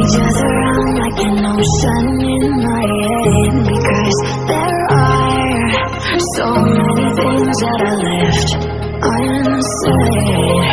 rages around like an ocean in my head, because there are so many things that I left unsaid.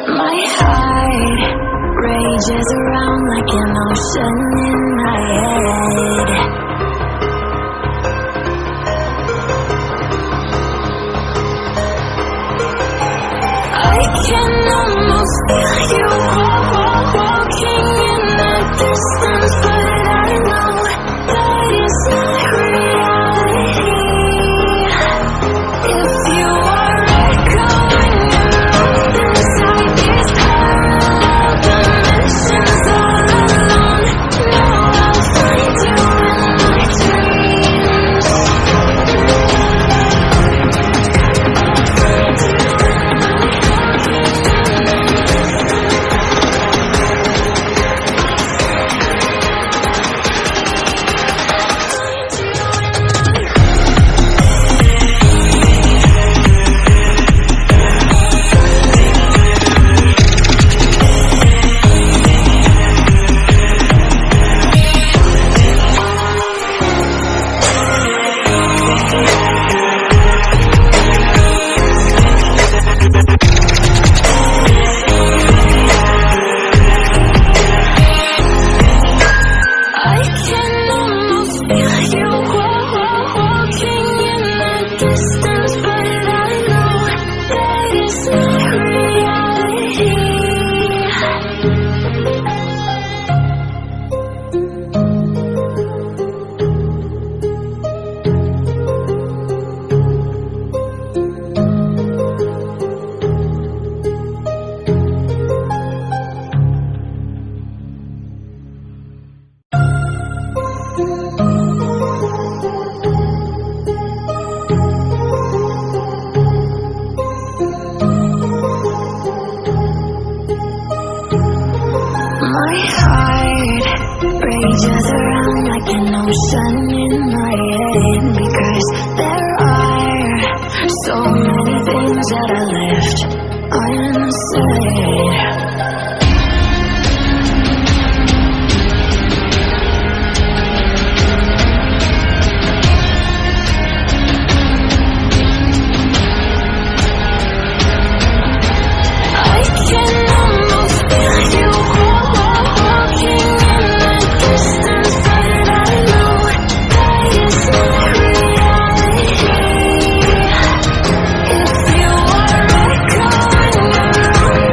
My heart rages around like an ocean in my head. I can almost feel you walking in the distance, but I know that it's not reality. If you are echoing around inside these parallel dimensions all alone, now I'll find you in my dreams. My heart rages around like an ocean in my head, because there are so many things that I left unsaid. If you are echoing around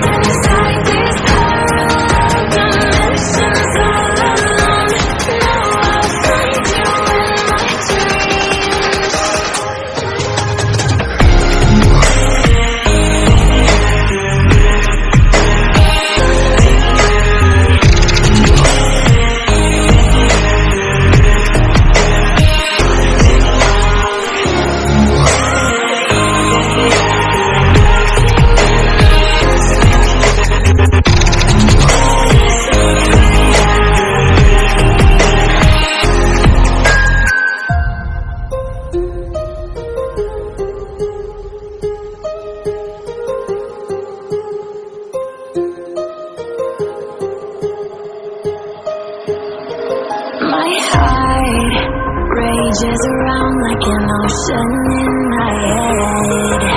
rages around like an ocean in my head.